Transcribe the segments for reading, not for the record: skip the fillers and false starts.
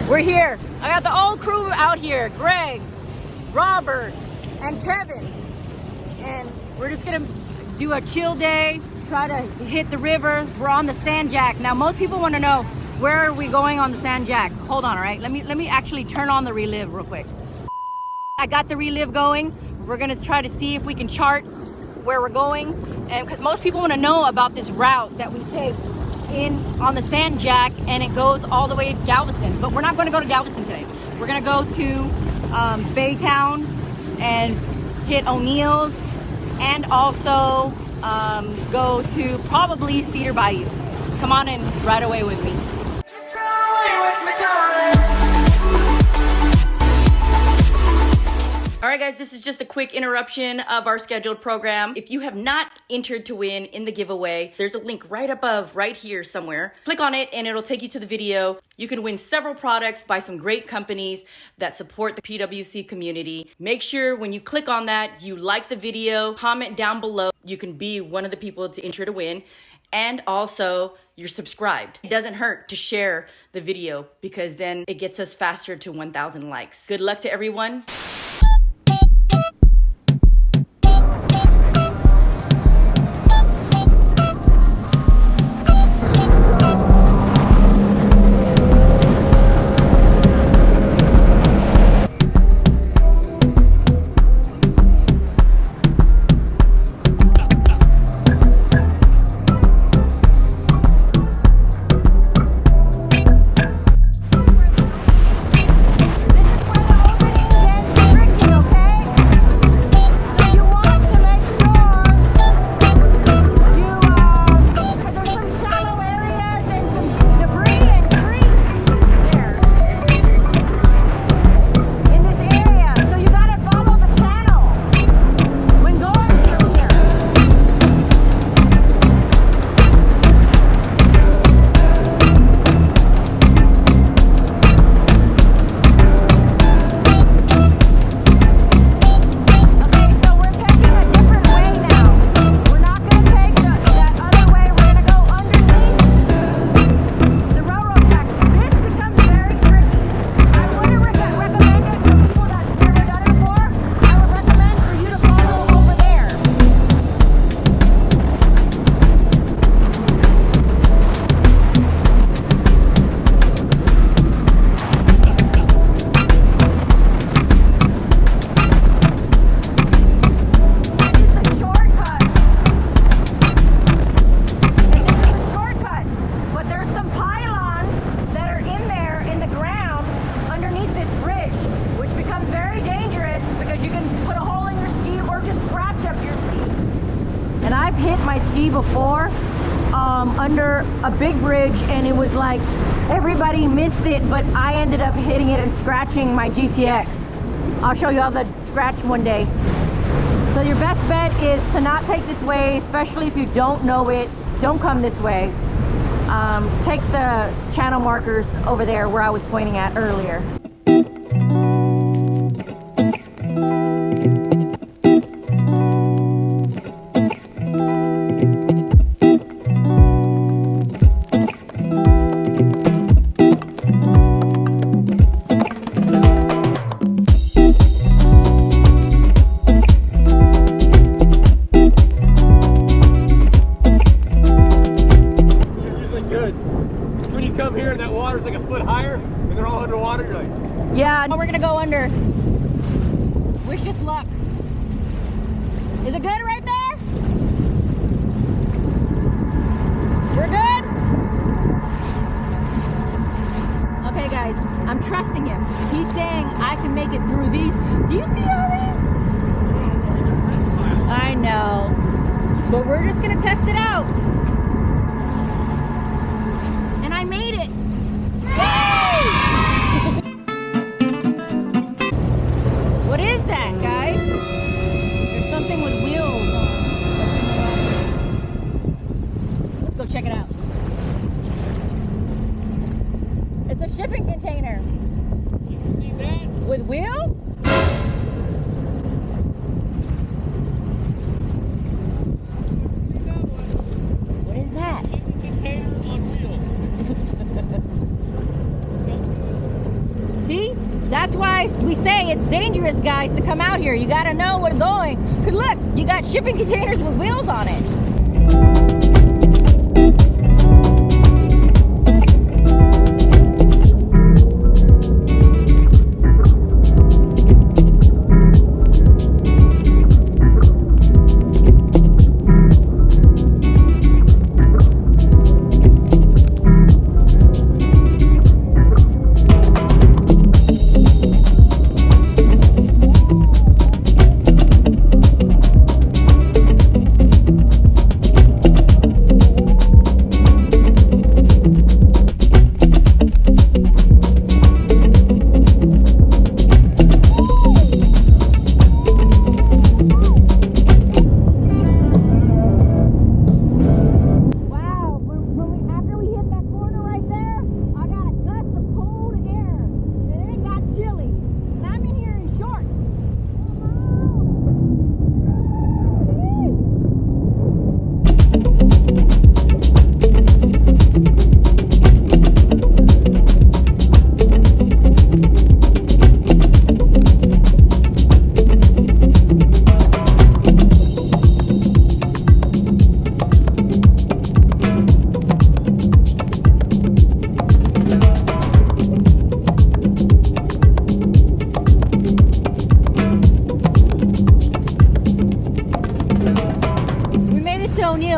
We're here. I got the whole crew out here. Greg, Robert, and Kevin. And we're just gonna do a chill day, try to hit the river. We're on the Sand Jack. Now, most people wanna know, where are we going on the Sand Jack? Hold on, all right? Let me actually turn on the relive real quick. I got the relive going. We're gonna try to see if we can chart where we're going. And because most people wanna know about this route that we take in on the Sand Jack, and it goes all the way to Galveston. But we're not gonna go to Galveston today. We're gonna go to Baytown and hit O'Neill's, and also go to probably Cedar Bayou. Come on and ride away with me. All right, guys, this is just a quick interruption of our scheduled program. If you have not entered to win in the giveaway, there's a link right above, right here somewhere. Click on it and it'll take you to the video. You can win several products by some great companies that support the PWC community. Make sure when you click on that, you like the video, comment down below. You can be one of the people to enter to win. And also, you're subscribed. It doesn't hurt to share the video because then it gets us faster to 1,000 likes. Good luck to everyone. Before under a big bridge, and it was like everybody missed it, but I ended up hitting it and scratching my GTX. I'll show you all the scratch one day. So your best bet is to not take this way, especially if you don't know it. Don't come this way. Take the channel markers over there where I was pointing at earlier. Come here and that water's like a foot higher and they're all underwater, you're like, yeah, we're gonna go under. Wish us luck. Is it good right there? We're good? Okay guys, I'm trusting him. He's saying I can make it through these. Do you see all these? I know, but we're just gonna test it out. I made it! Yay! What is that, guys? There's something with wheels on. Let's go check it out. It's a shipping container. You see that? With wheels? why we say it's dangerous, guys, to come out here. You gotta know where to going. Cause look, you got shipping containers with wheels on it.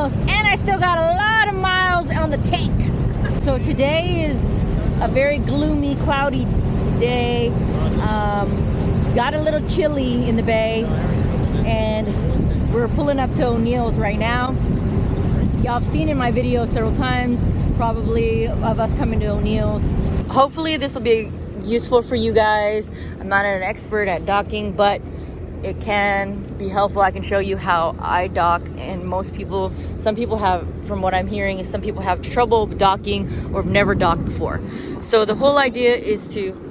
And I still got a lot of miles on the tank. So today is a very gloomy, cloudy day. Got a little chilly in the bay, and we're pulling up to O'Neill's right now. Y'all have seen in my video several times, probably, of us coming to O'Neill's. Hopefully this will be useful for you guys. I'm not an expert at docking, but it can be helpful. I can show you how I dock, and some people have, from what I'm hearing, is some people have trouble docking or have never docked before. So the whole idea is to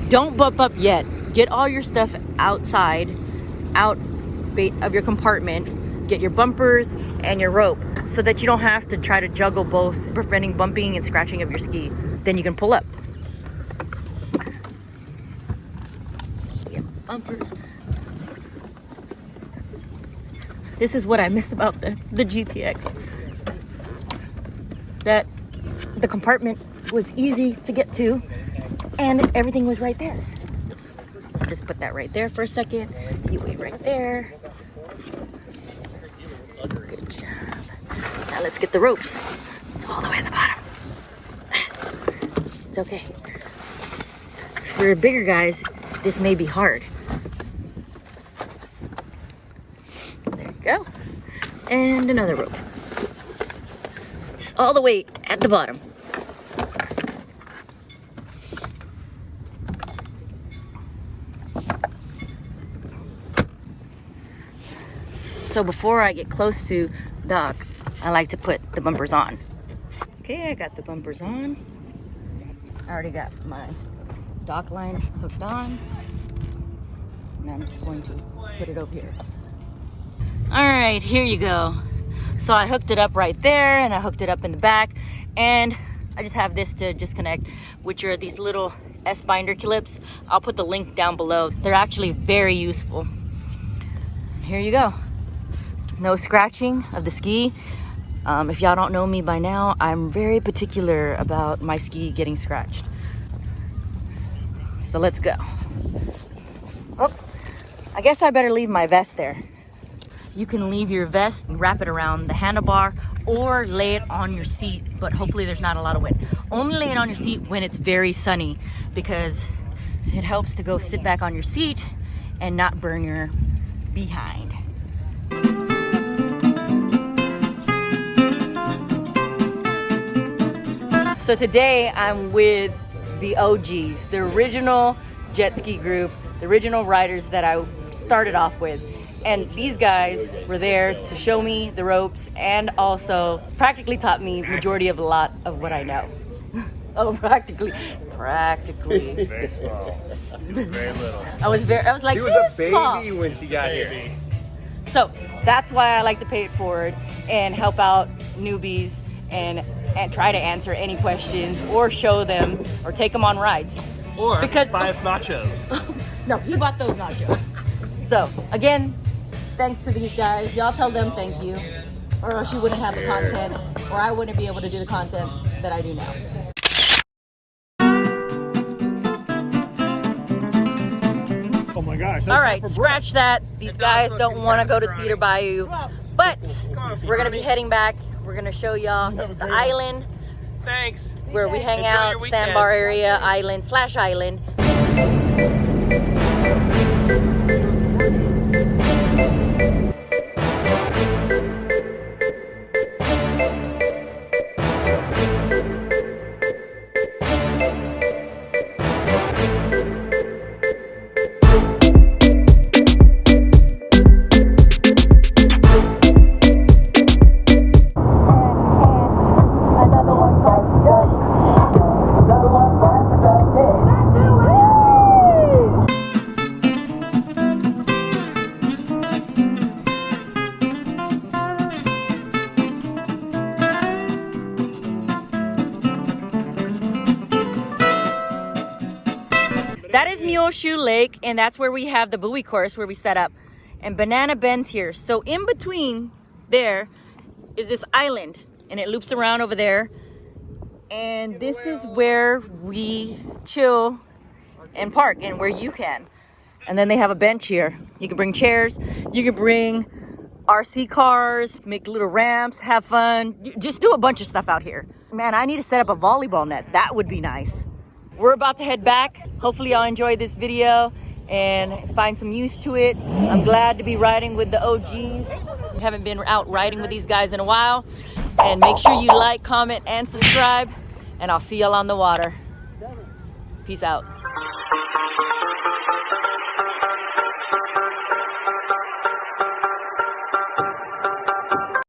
don't bump up yet. Get all your stuff outside, out of your compartment. Get your bumpers and your rope so that you don't have to try to juggle both, preventing bumping and scratching of your ski. Then you can pull up. Bumpers. This is what I miss about the GTX. That the compartment was easy to get to and everything was right there. Just put that right there for a second. You wait right there. Good job. Now let's get the ropes. It's all the way at the bottom. It's okay. For bigger guys, this may be hard. There you go. And another rope. Just all the way at the bottom. So before I get close to dock, I like to put the bumpers on. Okay, I got the bumpers on. I already got my dock line hooked on. Now I'm just going to put it over here. All right, here you go. So I hooked it up right there, and I hooked it up in the back, and I just have this to disconnect, which are these little S-binder clips. I'll put the link down below. They're actually very useful. Here you go. No scratching of the ski. If y'all don't know me by now, I'm very particular about my ski getting scratched. So let's go. Oh, I guess I better leave my vest there. You can leave your vest and wrap it around the handlebar or lay it on your seat, but hopefully there's not a lot of wind. Only lay it on your seat when it's very sunny, because it helps to go sit back on your seat and not burn your behind. So today I'm with the OGs, the original jet ski group, the original riders that I started off with. And these guys were there to show me the ropes and also practically taught me majority of a lot of what I know. Oh, practically. Very small. She was very little. I was like, She was a baby small. when she got here. So that's why I like to pay it forward and help out newbies and and try to answer any questions or show them or take them on rides. Or Because- buy us nachos. No, he bought those nachos. So, again, thanks to these guys. Y'all tell them thank you, or else you wouldn't have the content, or I wouldn't be able to do the content that I do now. Oh my gosh. All right, scratch that. These guys don't want to go to Cedar Bayou, but we're going to be heading back. We're going to show y'all the island Thanks. where we hang Enjoy out, your weekend. Sandbar area, island/island. That is Muleshoe Lake, and that's where we have the buoy course where we set up. And Banana Bend's here. So in between there is this island, and it loops around over there. And this is where we chill and park, and where you can. And then they have a bench here. You can bring chairs, you can bring RC cars, make little ramps, have fun. Just do a bunch of stuff out here. Man, I need to set up a volleyball net. That would be nice. We're about to head back. Hopefully y'all enjoyed this video and find some use to it. I'm glad to be riding with the OGs. Haven't been out riding with these guys in a while. And make sure you like, comment, and subscribe. And I'll see y'all on the water. Peace out.